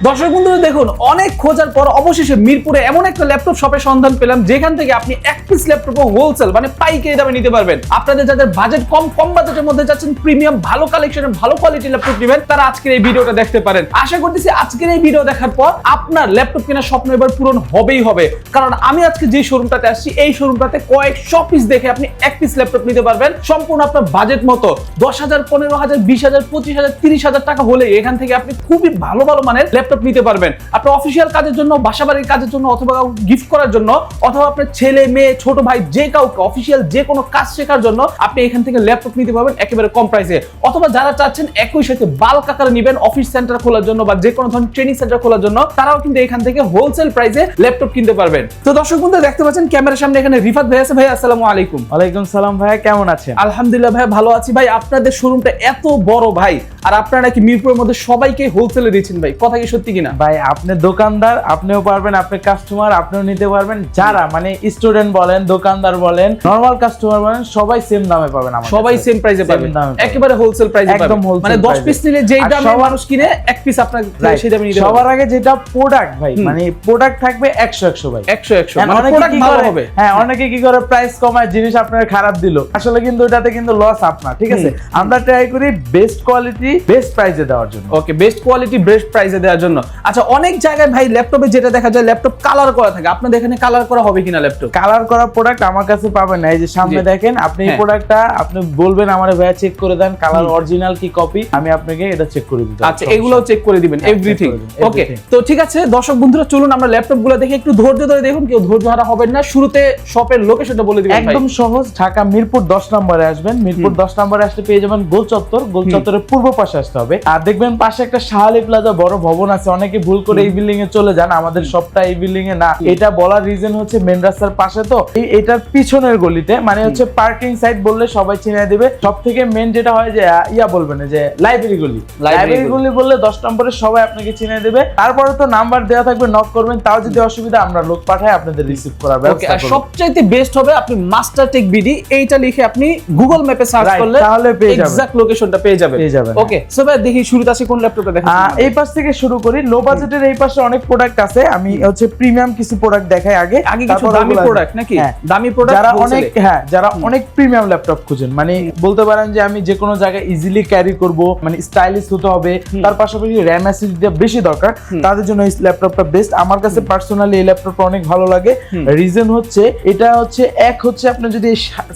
দর্শক বন্ধুরা দেখুন, অনেক খোঁজার পর অবশেষে মিরপুরে এমন একটা ল্যাপটপ শপের সন্ধান পেলাম যেখান থেকে আপনি এক পিস ল্যাপটপ হোলসেল মানে পাইকারি দামে নিতে পারবেন। আপনাদের যাদের বাজেট কম বাজেটের মধ্যে যাচ্ছেন, প্রিমিয়াম ভালো কালেকশনের ভালো কোয়ালিটির ল্যাপটপ নেবেন, তারা আজকের এই ভিডিওটা দেখতে পারেন। আশা করতেছি আজকের এই ভিডিও দেখার পর আপনার ল্যাপটপ কেনার স্বপ্ন এবার পূরণ হবেই হবে, কারণ আমি আজকে যে শোরুমটাতে আসছি এই শোরুমটাতে কয়েকশো পিস দেখে আপনি এক পিস ল্যাপটপ নিতে পারবেন সম্পূর্ণ আপনার বাজেট মতো। 10,000, 15,000, 20,000, 25,000, 30,000 টাকা হলে এখান থেকে আপনি খুবই ভালো মানের ল্যাপটপ নিতে পারবেন। আপনার অফিসিয়াল কাজের জন্য, বাসাবাড়ির কাজের জন্য, অথবা গিফট করার জন্য, অথবা আপনার ছেলে মেয়ে ছোট ভাই যে কাউকে অফিসিয়াল যে কোনো কাজ শেখার জন্য আপনি এখান থেকে ল্যাপটপ নিতে পারবেন একেবারে কম প্রাইসে। অথবা যারা চাচ্ছেন একই সাথে বাল্ক আকারে নেবেন অফিস সেন্টার খোলার জন্য বা যে কোনো ধরনের ট্রেনিং সেন্টার খোলার জন্য, তারাও কিন্তু এখান থেকে হোলসেল প্রাইসে ল্যাপটপ কিনতে পারবেন। তো দর্শক বন্ধু দেখতে পাচ্ছেন ক্যামেরার সামনে এখানে রিফাত ভাই আছে। ভাই আসসালামু আলাইকুম। ওয়ালাইকুম সালাম ভাই, কেমন আছেন? আলহামদুলিল্লাহ ভাই ভালো আছি। ভাই আপনাদের শোরুমটা এত বড় ভাই, আর আপনারা নাকি মিরপুরের মধ্যে সবাইকে হোলসেলে দিচ্ছেন ভাই, কথা কি সত্যি কিনা? ভাই আপনি দোকানদার, আপনিও পারবেন, আপনি কাস্টমার আপনিও নিতে পারবেন। যারা মানে স্টুডেন্ট বলেন, দোকানদার বলেন, নরমাল কাস্টমার বলেন, সবাই সেম দামে পাবেন। সবাই সেম প্রাইসে পাবেন, একেবারে হোলসেল প্রাইসে পাবেন। একদম হোলসেল, মানে 10 পিস নিলে যেই দামে মানুষ কিনে এক পিস আপনার সেই দামে নিতে পারবেন। সবার আগে যেটা প্রোডাক্ট ভাই, মানে প্রোডাক্ট থাকবে 100 ভাই, 100 মানে অনেকে প্রোডাক্ট কি ভালো করে, হবে। হ্যাঁ অনেকে কি করে প্রাইস কমায়, জিনিস আপনার খারাপ দিল, আসলে কিন্তু ওটাতে কিন্তু লস আপনার। ঠিক আছে, আমরা ট্রাই করি বেস্ট কোয়ালিটি বেস্ট প্রাইসে দেওয়ার জন্য। ওকে, বেস্ট কোয়ালিটি বেস্ট প্রাইসে দেওয়ার জন্য। আচ্ছা, অনেক জায়গায় ভাই ল্যাপটপে যেটা দেখা যায় ল্যাপটপ কালার করা থাকে, আপনাদের এখানে কালার করা হবে কিনা? ল্যাপটপ কালার করা প্রোডাক্ট আমার কাছে পাবেন না। এই যে সামনে দেখেন, আপনি এই প্রোডাক্টটা আপনি বলবেন আমারে ভাইয়া চেক করে দেন কালার অরিজিনাল কি কপি, আমি আপনাকে এটা চেক করে দিতে। আচ্ছা, এগুলোও চেক করে দিবেন এভরিথিং। ওকে, তো ঠিক আছে দর্শক বন্ধুরা চলুন আমরা ল্যাপটপগুলো দেখে একটু ধৈর্য ধরে দেখুন, কেউ ধৈর্য হারা হবেন না। শুরুতে শপের লোকেশনটা বলে দিবেন। একদম সহজ, ঢাকা মিরপুর 10 নম্বরে আসবেন। মিরপুর 10 নম্বরে আসলে পেয়ে যাবেন গোল চত্বর। গোল চত্বরের পূর্ব পাশে আসতে হবে, আর দেখবেন পাশে একটা শাহালি প্লাজা বড় ভবন আছে। অনেকে ভুল করে এই বিল্ডিং এ চলে যান, আমাদের সবটা এই বিল্ডিং এ না। এটা বলার রিজন হচ্ছে মেন রাস্তার পাশে, তো এটার পিছনের গলিতে, মানে হচ্ছে পার্কিং সাইড বললে সবাই চিনে দিবে। সব থেকে মেন যেটা হয় যে ইয়া বলবেন যে লাইব্রেরি গলি, লাইব্রেরি গলি বললে 10 নম্বরে সবাই আপনাকে চিনে দেবে। তারপরে তো নাম্বার দেওয়া থাকবে, নক করবেন। তাও যদি অসুবিধা আমরা লোক পাঠাই আপনাদের রিসিভ করার ব্যবস্থা করব। সবচাইতে বেস্ট হবে আপনি মাস্টার টেক বিডি এইটা লিখে আপনি গুগল ম্যাপে সার্চ করলে তাহলে পেয়ে যাবেন, এক্সাক্ট লোকেশনটা পেয়ে যাবেন। ওকে, সো ভাই দেখি শুরুতে আসি কোন ল্যাপটপটা দেখেন। এই পাশ থেকে শুরু করি। লো বাজেটের এই পাশে অনেক প্রোডাক্ট আছে, আমি হচ্ছে প্রিমিয়াম কিছু প্রোডাক্ট দেখাই আগে কিছু দামি প্রোডাক্ট নাকি? দামি প্রোডাক্ট যারা অনেক, হ্যাঁ যারা অনেক প্রিমিয়াম ল্যাপটপ খুঁজেন, মানে বলতে পারেন যে আমি যে কোনো জায়গায় ইজিলি ক্যারি করব, মানে স্টাইলিশ হতে হবে, তার পাশাপাশি র্যাম অ্যাসিডিটি বেশি দরকার, তাদের জন্য এই ল্যাপটপটা বেস্ট। আমার কাছে পার্সোনালি এই ল্যাপটপটা অনেক ভালো লাগে। রিজন হচ্ছে এটা হচ্ছে এক হচ্ছে আপনি যদি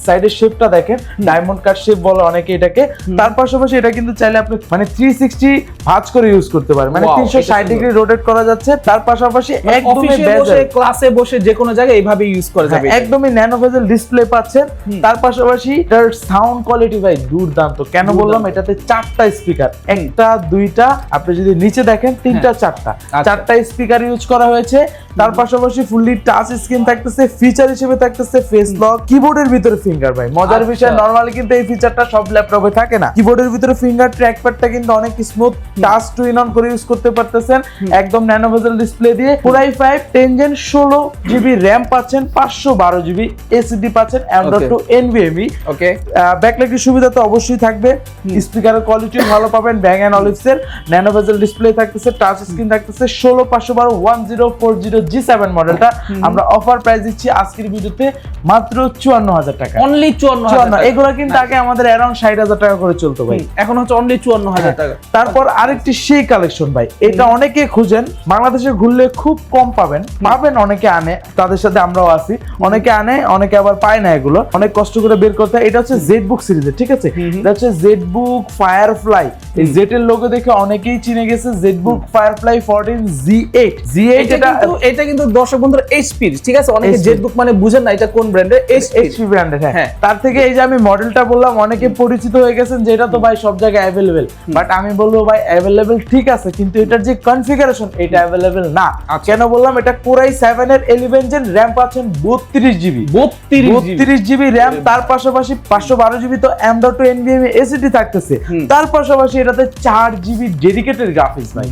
সাইডের শেপটা দেখেন, ডায়মন্ড কাট শেপ বলে অনেকে এটাকে। তার পাশাপাশি এটা কিন্তু চাইলে আপনি মানে 360 ভাঁজ করে ইউজ করতে পারেন, মানে 360 ডিগ্রি রোটেট করা যাচ্ছে। তার পাশাপাশি একদমই বসে ক্লাসে বসে যে কোনো জায়গায় এইভাবে ইউজ করা যাবে, একদমই ন্যানো ভেজেল ডিসপ্লে পাচ্ছেন। তার পাশাপাশি এটার সাউন্ড কোয়ালিটি ভাই দুর্দান্ত। কেন বললাম, এটাতে 4টা স্পিকার, একটা দুইটা, আপনি যদি নিচে দেখেন 3টা 4টা স্পিকার ইউজ করা হয়েছে। তার পাশাপাশি ফুললি টাচ স্ক্রিন থাকতেছে, ফিচার হিসেবে থাকতেছে ফেস লক, কিবোর্ডের ভিতরে ফিঙ্গার। ভাই মজার বিষয়, নরমালি কিন্তু এই ফিচারটা সব ল্যাপটপে থাকে না। কিবোর্ডের ভিতরে ফিঙ্গার, ট্র্যাকপ্যাডটা কিন্তু অনেক smooth, touch to in on করে ইউজ করতে পারতেছেন। একদম ন্যানো ভেজেল ডিসপ্লে দিয়ে পুরাই 5 10 জেন 16 জিবি র‍্যাম পাচ্ছেন, 512 জিবি এসএসডি পাচ্ছেন, M.2 NVMe। ওকে, ব্যাকলাইটের সুবিধা তো অবশ্যই থাকবে, স্পিকারের কোয়ালিটিও ভালো পাবেন। ব্যাং এন্ড অলিভসের ন্যানো ভেজেল ডিসপ্লে থাকতেছে, টাচ স্ক্রিন থাকতেছে। 16512 1040 G7 মডেলটা আমরা অফার প্রাইস দিচ্ছি আজকের ভিডিওতে মাত্র 54,000 টাকা। অনলি 54,000। এগুলো কিন্তু আগে আমাদের अराउंड 60,000 টাকা করে চলতো ভাই, এখন হচ্ছে অনলি 54,000 টাকা। তারপর আরেকটি সেই কালেকশন ভাই, এটা অনেকে খুঁজেন, বাংলাদেশে ঘুরলে খুব কম পাবেন, অনেকে আনে, তাদের সাথে আমরাও আছি। অনেকে আনে, অনেকে আবার পায় না, এগুলো অনেক কষ্ট করে বের করতে হয়। এটা হচ্ছে জেডবুক সিরিজের, ঠিক আছে, এটা হচ্ছে জেডবুক ফায়ারফ্লাই। এই জেড এর লোগো দেখে অনেকেই চিনে গেছে, জেডবুক ফায়ারফ্লাই 14 Z8। এটা কিন্তু দর্শক বন্ধুরা এইচপি, ঠিক আছে, অনেকে জেডবুক মানে বুঝেন না এটা কোন ব্র্যান্ডের, এইচপি ব্র্যান্ডের। হ্যাঁ, তার থেকে এই যে আমি মডেলটা বললাম, অনেকে পরিচিত হয়ে গেছেন যে এটা তো ভাই সব জায়গায় অ্যাভেলেবেল, বাট আমি বলবো ভাই অ্যাভেলেবেল ঠিক আছে, কিন্তু এটার যে কনফিগারেশন এটা অ্যাভেলেবেল না। কেন বললাম, এটা কোরাই 7 এর 11 জেন র‍্যাম পাচ্ছেন, 32 জিবি র‍্যাম। তার পাশাপাশি 512 জিবি তো M.2 NVMe এসএসডি থাকতেছে। তার পাশাপাশি এটাতে 4 জিবি ডেডিকেটেড গ্রাফিক্স ভাই,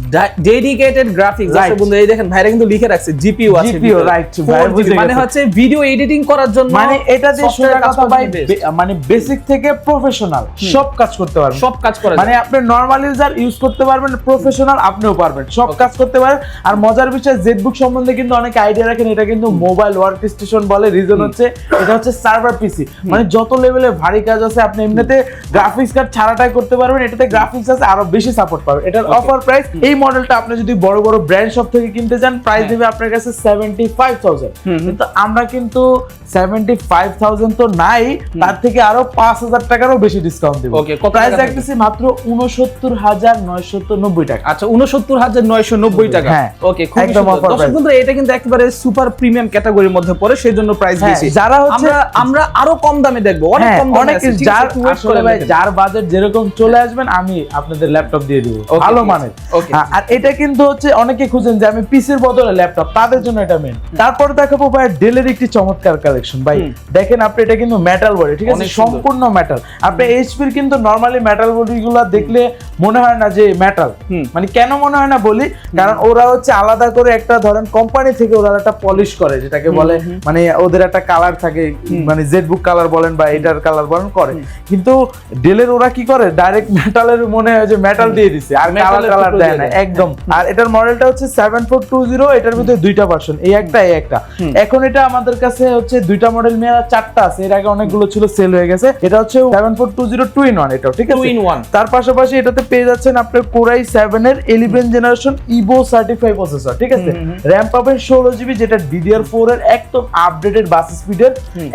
ডেডিকেটেড গ্রাফিক্স। দর্শক বন্ধু এই দেখেন ভাইরা কিন্তু লিখে রাখছে আছে, জিপিইউ আছে, জিপিইউ রাইট ভাই, বুঝে মানে গেছি। হচ্ছে ভিডিও এডিটিং করার জন্য, মানে এটা যে software সোজা কাজ কথা করার ভাই, জন্য best। মানে বেসিক থেকে প্রফেশনাল সব কাজ করতে পারবেন, সব কাজ করা মানে যায়। আপনি নরমাল ইউজার ইউজ করতে পারবেন, প্রফেশনাল আপনিও পারবেন, সব কাজ করতে পারেন। আর মজার বিষয় জেটবুক সম্বন্ধে কিন্তু অনেক আইডিয়া রাখেন, এটা কিন্তু মোবাইল ওয়ার্ক স্টেশন বলে, রিজন হচ্ছে এটা হচ্ছে সার্ভার পিসি, মানে যত লেভেলে ভারী কাজ আছে আপনি এমনিতে গ্রাফিক্স কার্ড ছাড়াটাই করতে পারবেন, এটাতে গ্রাফিক্স আছে আরো বেশি সাপোর্ট পাবেন। এটার অফার প্রাইস, এই মডেলটা আপনি যদি বড় বড় ব্র্যান্ড শপ থেকে কিনতে চান প্রাইস দিবে আপনার কাছে 75,000, কিন্তু আমরা কিন্তু 75,000 তো নাই, তার থেকে আরো 5,000 টাকারও বেশি ডিসকাউন্ট দিব। Okay, কত প্রাইস টাকা রাখতেছি মাত্র 69,990 টাকা। আচ্ছা, 69,990 টাকা। হ্যাঁ, ওকে, খুব একদম সুন্দর। offer দর্শক price। বন্ধুরা, এটা কিন্তু একেবারে সুপার প্রিমিয়াম ক্যাটাগরির মধ্যে পড়ে, সেজন্য প্রাইস হ্যাঁ, বেশি। যারা হচ্ছে আমরা আরো কম দামে দেখবো, অনেক হ্যাঁ, কম দামে অনেক আছে, ঠিক যার আছে, একটু wait আসলে করে ভাই দেখেন। যার বাজেট যেরকম চলে আসবেন আমি আপনাদের ল্যাপটপ দিয়ে দিব Okay, ভালো ঠিক আছে। মানের। Okay, হ্যাঁ, আর এটা কিন্তু হচ্ছে অনেকে খুঁজেন যে আমি পিসির বদলে ল্যাপটপ, তাদের জন্য এটা মেন। তারপর দেখাবো ভাই ডেলের একটি চমৎকার কালেকশন ভাই, দেখেন আপনি এটা কিন্তু মেটাল বডি, ঠিক আছে, অনেক সুন্দর। সম্পূর্ণ মেটাল। আপনি এইচপির কিন্তু নরমালি মেটাল বডিগুলো দেখলে মনে হয় না যে মেটাল, মানে কেন মনে হয় না বলি, কারণ ওরা হচ্ছে আলাদা করে একটা ধরেন কোম্পানি থেকে ওরা একটা পলিশ করে, যেটাকে বলে মানে ওদের একটা কালার থাকে, মানে জেটবুক কালার বলেন বা এটার কালার বলেন করে, কিন্তু ডেলের ওরা কি করে ডাইরেক্ট মেটালের মনে হয় যে মেটাল দিয়ে দিছে আর Metal-এর কালার টুকরো দেয় দিয়ে না দেয়। একদম। আর এটার মডেলটা হচ্ছে 7420, এটার ভিতরে দুইটা ভার্সন, এই একটা এই একটা। এখন এটা আমাদের কাছে হচ্ছে দুইটা মডেল নিয়ে চারটা আছে, এর আগে অনেকগুলো ছিল সেল হয়ে গেছে। এটা হচ্ছে 7420 2-in-1, এটাও ঠিক আছে 2-in-1। তার পাশাপাশি এটাতে পেয়ে যাচ্ছেন আপনার Core i7 এর 11th generation Ivo certify processor, ঠিক আছে, র‍্যাম পাবেন 16GB, যেটা DDR4 এর একদম আপডেটেড বাস স্পিডের,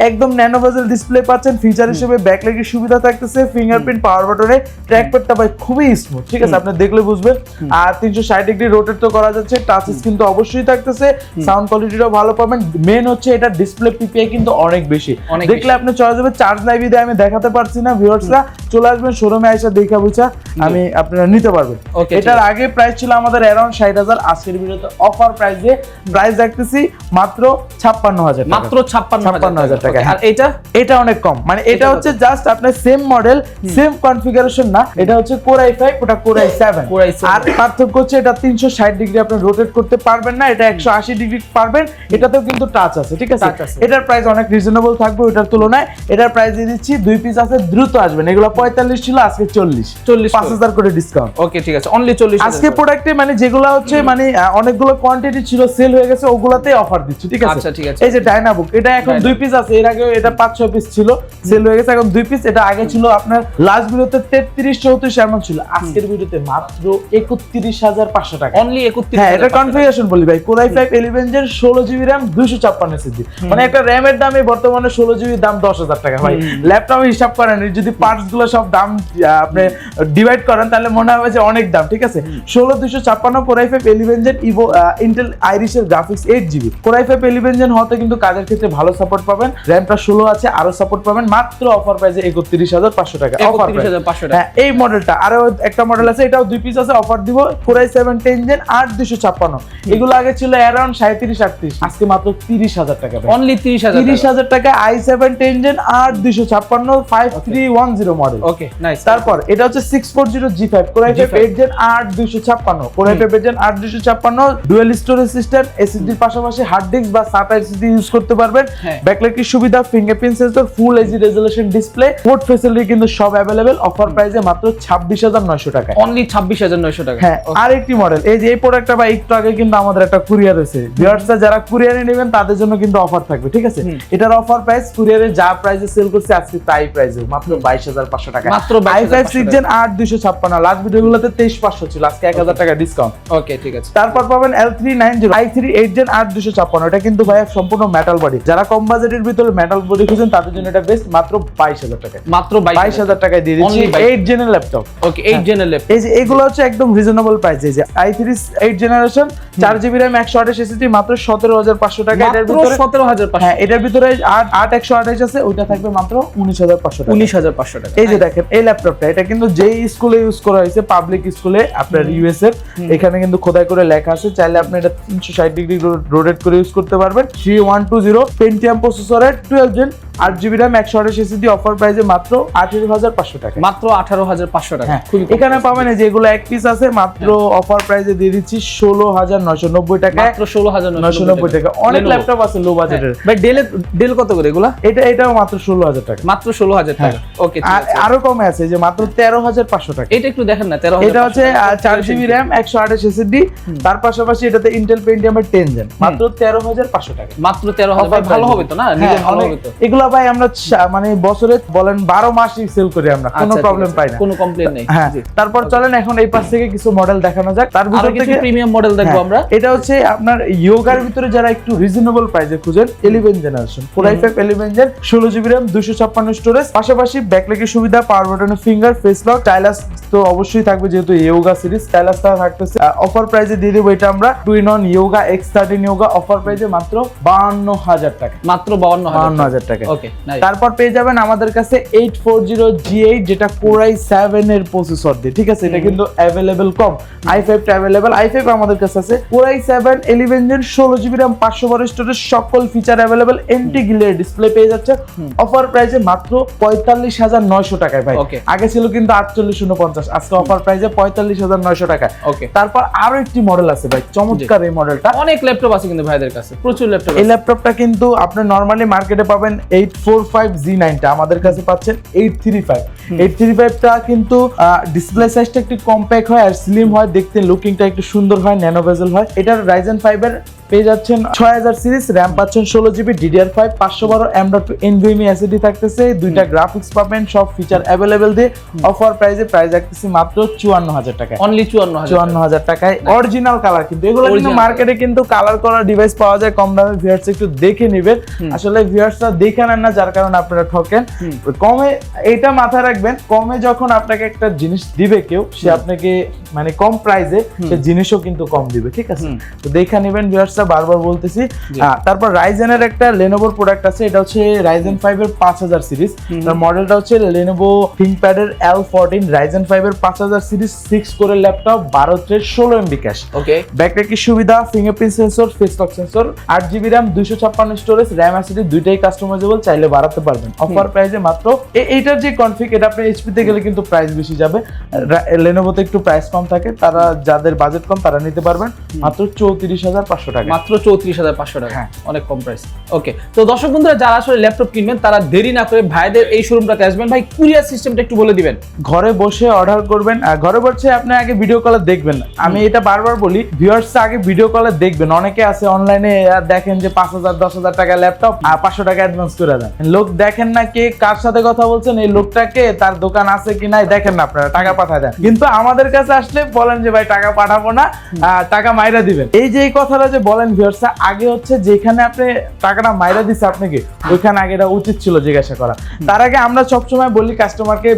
একদম ন্যানো বেজেল ডিসপ্লে পাচ্ছেন। ফিচার হিসেবে ব্যাকলাইটের সুবিধা থাকতেছে, ফিঙ্গারপ্রিন্ট পাওয়ার বাটনে, ট্র্যাকপ্যাডটা ভাই খুবই স্মুথ, ঠিক আছে, আপনি দেখলে বুঝবেন। আর 360 ডিগ্রি রোটেট তো করা যাচ্ছে, টাচ স্ক্রিন তো অবশ্যই থাকতেছে, সাউন্ড কোয়ালিটিটাও ভালো পাবেন। মেন হচ্ছে এটা ডিসপ্লে পিপিআই কিন্তু অনেক বেশি, অনেক দেখলে আপনি চলে যাবে। চার্জ লাইভে দিয়ে আমি দেখাতে পারছি না, ভিউয়ার্সরা চলে আসবেন শোরুমে এসে দেখা বুঝা আমি আপনারা নিতে পারবেন। Okay, এটার আগে প্রাইস ছিল আমাদের অ্যারাউন্ড 60,000, আজকের ভিডিওতে অফার প্রাইস দিয়ে প্রাইস রাখতেছি মাত্র 56,000 টাকা, মাত্র 56,000 টাকা। Okay, আর এটা এটা অনেক কম, মানে এটা হচ্ছে জাস্ট আপনার সেম মডেল সেম কনফিগারেশন না, এটা হচ্ছে Core i5, ওটা Core i7। Core i7। আর পার্থক্য হচ্ছে এটা 360 ডিগ্রি আপনি রোটেট করতে পারবেন না, এটা 180 ডিগ্রি পারবেন, এটাতেও কিন্তু টাচ আছে, ঠিক আছে। Touch আছে। এটার প্রাইস অনেক রিজনেবল থাকবে ওটার তুলনায়। এটার প্রাইস দিয়ে দিচ্ছি, দুই পিস আছে, দ্রুত আসবেন, এগুলো 45 ছিল, আজকে 40 5,000 করে ডিসকাউন্ট। ওকে, ঠিক আছে, অনলি 40। আজকে প্রোডাক্টে মানে যেগুলো হচ্ছে মানে অনেকগুলো কোয়ান্টিটি ছিল সেল হয়ে গেছে, ওগুলাতে অফার দিচ্ছি, ঠিক আছে। আচ্ছা, ঠিক আছে। এই যে ডায়নাবুক, এটা এখন দুই পিস আছে, এর আগে এটা 5-6 পিস ছিল, সেল হয়ে গেছে, এখন দুই পিস। এটা আগে ছিল আপনার লাস্ট ভিডিওতে 33-34 এমন ছিল, আজকের ভিডিওতে মাত্র 31,500 টাকা, অনলি 31। হ্যাঁ, এটা কনফিগারেশন বলি ভাই, Core i5 11 এর 16GB RAM 256 SSD, মানে একটা RAM এর দামে বর্তমানে 16GB দাম 10,000 টাকা ভাই। ল্যাপটপে হিসাব করেন, যদি পার্টস গুলো সব দাম আপনি ডিভাইড করেন তাহলে মনে হবে যে অনেক দাম, ঠিক আছে। 16,256 Core i5 11 Gen Evo Intel Irish এর graphics 8GB। Core i5 11 Gen হতে কিন্তু কাজের ক্ষেত্রে ভালো সাপোর্ট পাবেন, র‍্যামটা 16 আছে, আরো সাপোর্ট পাবেন, মাত্র অফার প্রাইসে 31,500 টাকা। অফার 31,500 টাকা। হ্যাঁ, এই মডেলটা আরো একটা মডেল আছে, এটাও দুই পিস আছে, অফার দিব। Core i7 10 Gen 8256, এগুলো আগে ছিল অ্যারাউন্ড 37-38, আজকে মাত্র 30,000 টাকা, অনলি 30,000। 30,000 টাকা। i7 10 Gen 8256 5310 model. ওকে, নাইস। তারপর এটা হচ্ছে 640 G5 Core i5 8 Gen 8256, Core i5 8 Gen 8256, dual storage system, এসএসডির পাশাপাশি হার্ড ডিস্ক বা SATA SSD ইউজ করতে পারবেন। ব্যাকলাইটের সুবিধা, fingerprint sensor, full HD resolution display, port facility কিন্তু সব अवेलेबल। অফার প্রাইসে মাত্র 26,900 টাকা, অনলি 26,900 টাকা। হ্যাঁ। আরেকটি মডেল, এই যে এই প্রোডাক্টটা বা একটু আগে কিন্তু আমাদের একটা কুরিয়ার হয়েছে, ভিউয়ার্সরা যারা কুরিয়ারে নেবেন তাদের জন্য কিন্তু অফার থাকবে, ঠিক আছে। এটার অফার প্রাইস কুরিয়ারে যা প্রাইসে সেল করছে আজকে তাই প্রাইসে মাত্র 22,500 টাকা। মাত্র 22,500 i5 6 Gen 8256, লাস্ট ভিডিওগুলোতে 23,500 ছিল, আজকে 1,000 টাকা ডিসকাউন্ট। ওকে, ঠিক আছে। তারপর পাবেন L390 i3 8 Gen 8256, এটা কিন্তু ভাই সম্পূর্ণ মেটাল বডি, যারা কম বাজেটের ভিতরে মেটাল বডি খুঁজেন তাদের জন্য এটা বেস্ট, মাত্র 22,000 টাকা, মাত্র 22,000 টাকায় দিয়ে দিচ্ছি 8 জেনের ল্যাপটপ। ওকে, 8 জেনের ল্যাপটপ। এই যে এগুলো হচ্ছে একদম রিজনেবল প্রাইস, এই যে i3 8 generation 4GB RAM 128 SSD মাত্র 17,500 টাকা। এটার মাত্র ভিতরে 17,500। হ্যাঁ, এটার ভিতরে 8 128 আছে, ওইটা থাকবে মাত্র 19,500 টাকা। 19,500 টাকা। এই যে দেখেন এই ল্যাপটপটা, এটা কিন্তু যেই স্কুলে ইউজ করা হয়েছে, পাবলিক স্কুলে আপনার ইউএস এর, এখানে কিন্তু খোদাই করে লেখা আছে, চাইলে আপনি এটা 360 ডিগ্রি রোটেট করে ইউজ করতে পারবেন। 3120 পেন্টিয়াম প্রসেসরের 12 Gen 8GB RAM 128 SSD, offer প্রাইসে মাত্র 18,500 টাকা, মাত্র 18,500 টাকা। হ্যাঁ, খুবই এখানে পাবেন এই যে এগুলো এক পিস আছে, মাত্র অফার প্রাইসে দিয়ে দিচ্ছি 16,900 16,990 টাকা, মাত্র 16,990 টাকা। অনেক ল্যাপটপ আছে লো বাজেটের। ভাই ডেল কত করে এগুলা? এটাও মাত্র 16,000 টাকা, মাত্র 16,000 টাকা। ওকে, ঠিক আর আছে। আরো কমে আছে যে মাত্র 13,500 টাকা। এটা একটু দেখেন না, 13,000 এটা হচ্ছে 4GB RAM 128 SSD, তার পাশাপাশি এটাতে ইন্টেল পেন্টিয়ামের 10 জেন, মাত্র 13,500 টাকা। মাত্র 13,000। ভাই ভালো হবে তো না? নিজে ভালো হবে তো? এগুলা ভাই আমরা মানে বছরে বলেন 12 মাসই সেল করি আমরা, কোনো প্রবলেম পাই না, কোনো কমপ্লেইন নেই। হ্যাঁ। তারপর চলেন এখন এই পাশ থেকে কিছু মডেল দেখানো যাক। তার ভিতর আর কিছু থেকে প্রিমিয়াম মডেল দেখবো আমরা। এটা হচ্ছে আপনার ইয়োগার ভিতরে যারা একটু রিজনেবল প্রাইসে খুঁজেন, 11 generation 4 i5 11 gen, 16GB RAM 256 storage, পাশাপাশি ব্যাকলাইটের সুবিধা, পাওয়ার বাটনের ফিঙ্গার, ফেস লক, স্টাইলাস তো অবশ্যই থাকবে যেহেতু ইয়োগা সিরিজ, স্টাইলাসটা থাকতেছে। অফার প্রাইসে দিয়ে দেবো এটা আমরা 2-in-1 yoga X13 yoga offer প্রাইসে মাত্র 52,000 টাকা, মাত্র 52,000 টাকা। ওকে, তারপর পেয়ে যাবেন আমাদের কাছে 840G8, যেটা Core i7 এর প্রসেসর দিয়ে, ঠিক আছে। এটা কিন্তু অ্যাভেলেবল কম, i5 টা অ্যাভেলেবল, i5 আমাদের কাছে আছে। Core i7 11 gen, 16GB RAM 512 storage, সকল feature available, anti glare display পেয়ে যাচ্ছে অফার প্রাইসে মাত্র 45,900 টাকায় ভাই। আগে ছিল কিন্তু 48,950, আজকে অফার প্রাইসে 45,900 টাকায়। ওকে, তারপর আরো একটি মডেল আছে ভাই, চমৎকার এই মডেলটা। অনেক ল্যাপটপ আছে কিন্তু ভাইদের কাছে, প্রচুর ল্যাপটপ এই ল্যাপটপটা কিন্তু আপনি নরমালি মার্কেটে পাবেন 845G9, টা আমাদের কাছে পাচ্ছেন 835। 835 টা কিন্তু ডিসপ্লে সাইজটা একটু কম্প্যাক্ট হয় আর স্লিম হয়, দেখতে লুকিংটা একটু সুন্দর হয়, ন্যানো বেজেল হয়। এটার Ryzen 5 এর পেয়ে যাচ্ছেন 6000 সিরিজ, RAM পাচ্ছেন 16GB, DDR5 512 M.2 NVMe SSD থাকতেছে, দুইটা গ্রাফিক্স পাবেন, সব ফিচার অ্যাভেলেবেল দিয়ে অফার প্রাইসে প্রাইস রাখতেছি মাত্র 54,000 টাকা, অনলি 54,000 টাকায়। অরিজিনাল কালার কিন্তু এগুলো কিন্তু মার্কেটে কিন্তু কালার করা ডিভাইস পাওয়া যায় কম দামে, ভিউয়ার্স একটু দেখে নেবেন। আসলে ভিউয়ার্সরা দেখে নেন না, যার কারণে আপনারা ঠকেন। কমে এটা মাথায় রাখবেন, কমে যখন আপনাকে একটা জিনিস দিবে কেউ, সে আপনাকে মানে কম প্রাইসে সে জিনিসও কিন্তু কম দিবে, ঠিক আছে। তো দেখে নেবেন ভিউয়ার্সরা, বারবার বলতেছি। তারপর Ryzen এর একটা Lenovo প্রোডাক্ট আছে, এটা হচ্ছে Ryzen 5 এর 5000 সিরিজ, তার মডেলটা হচ্ছে Lenovo ThinkPad এর L14, Ryzen 5 এর 5000 সিরিজ, 6 কোরের ল্যাপটপ, 12 থ্রেড, 16MB ক্যাশ। ওকে, ব্যাকলাইটের সুবিধা, fingerprint sensor, face lock sensor, 8GB RAM 256 storage, RAM SSD দুইটাই কাস্টমাইজেবল, চাইলে বাড়াতে পারবেন। অফার প্রাইসে মাত্র এইটার যে কনফিগ, এটা আপনি HP তে গেলে কিন্তু প্রাইস বেশি যাবে, Lenovo তে একটু প্রাইস কম থাকে, তারা যাদের বাজেট কম তারা নিতে পারবেন মাত্র 34,500 টাকা, মাত্র 34,500 টাকা, অনেক কম প্রাইস। ওকে, তো দর্শক বন্ধুরা যারা আসলে ল্যাপটপ কিনবেন তারা দেরি না করে ভাইদের এই শোরুমটাতে আসবেন। ভাই কুরিয়ার সিস্টেমটা একটু বলে দিবেন। ঘরে বসে অর্ডার করবেন, আর ঘরে বসে আপনি আগে ভিডিও কলে দেখবেন। আমি এটা বারবার বলি, ভিউয়ার্স আগে ভিডিও কলে দেখবেন। অনেকে আছে অনলাইনে দেখেন যে 5,000 10,000 টাকা ল্যাপটপ আর 500 টাকা অ্যাডভান্স করে দেন, লোক দেখেন না কে কার সাথে কথা বলছেন, এই লোকটাকে তার দোকান আছে কি নাই দেখেন না, আপনারা টাকা পাঠায় দেন। কিন্তু আমাদের কাছে আসলে বলেন যে ভাই টাকা পাঠাবো না, টাকা মাইরা দিবেন। এই যে এই কথাটা যে বলেন ভিউয়ার্স, আগে হচ্ছে যেখানে আপনি টাকাটা মাইরা দিচ্ছে আপনাকে, ওইখানে আগে এটা উচিত ছিল জিজ্ঞাসা করা। তার আগে আমরা সবসময় বলি কাস্টমারকে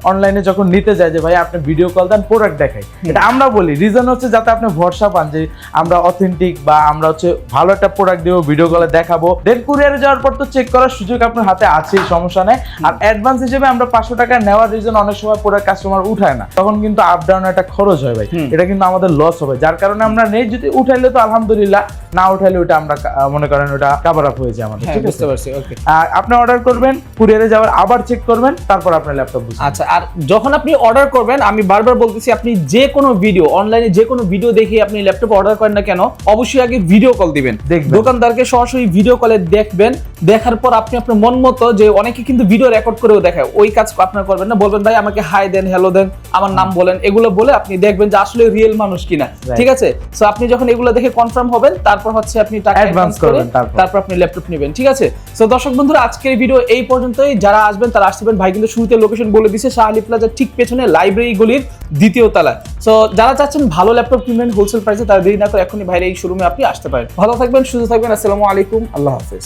অনলাইনে যখন নিতে যায় যে ভাই আপনি ভিডিও কল দেন, প্রোডাক্ট দেখাই, এটা আমরা বলি। রিজন হচ্ছে যাতে আপনি ভরসা পান যে আমরা অথেন্টিক বা আমরা হচ্ছে ভালো একটা প্রোডাক্ট দেবো, ভিডিও কলে দেখাবো। দেন কুরিয়ারে যাওয়ার পর তো চেক করার সুযোগ আপনার হাতে আছেই, সমস্যা নেই। আর অ্যাডভান্স হিসেবে আমরা 500 টাকা নেওয়ার রিজন অনেক সময় প্রোডাক্ট কাস্টমার উঠায় না, তখন কিন্তু আপ ডাউন একটা খরচ হয় ভাই, এটা কিন্তু আমাদের লস হবে, যার কারণে আমরা নেই। যদি উঠাইলে তো আলহামদুলিল্লাহ, না উঠাইলে ওটা আমরা মনে করেন ওটা কভার আপ হয়ে যায় আমাদের, ঠিক আছে? বুঝতে পারছি। ওকে, আপনি অর্ডার করবেন, কুরিয়ারে যাওয়ার আবার চেক করবেন, তারপর আপনার ল্যাপটপ বুঝবেন। আচ্ছা, আর যখন আপনি অর্ডার করবেন, আমি বারবার বলতেছি, আপনি যে কোনো ভিডিও অনলাইনে যে কোনো ভিডিও দেখে আপনি ল্যাপটপ অর্ডার করেন না কেন, অবশ্যই আগে ভিডিও কল দিবেন, দোকানদারকে সরাসরি ভিডিও কলে দেখবেন। দেখার পর আপনি আপনার মন মতো, যে অনেকে কিন্তু ভিডিও রেকর্ড করেও দেখায়, ওই কাজ আপনার করবেন না। বলবেন ভাই আমাকে হাই দেন, হ্যালো দেন, আমার নাম বলেন, এগুলো বলে আপনি দেখবেন যে আসলে রিয়েল মানুষ কিনা, ঠিক আছে? সো আপনি যখন এগুলো দেখে কনফার্ম হবেন, তারপর হচ্ছে আপনি টাকা অ্যাডভান্স করবেন, তারপর আপনি ল্যাপটপ নেবেন, ঠিক আছে? সো দর্শক বন্ধুরা, আজকের ভিডিও এই পর্যন্তই। যারা আসবেন তারা আসবেন, ভাই কিন্তু শুরুতে লোকেশন বলে দিয়েছে, শাহ আলী প্লাজার ঠিক পেছনে, লাইব্রেরি গলির 2য় তলায়। সো যারা চাচ্ছেন ভালো ল্যাপটপ কিনবেন হোলসেল প্রাইসে, তারা দেরি না করে এখনই ভাইয়ের এই শোরুমে আপনি আসতে পারেন। ভালো থাকবেন, সুস্থ থাকবেন। আসসালামু আলাইকুম, আল্লাহ হাফেজ।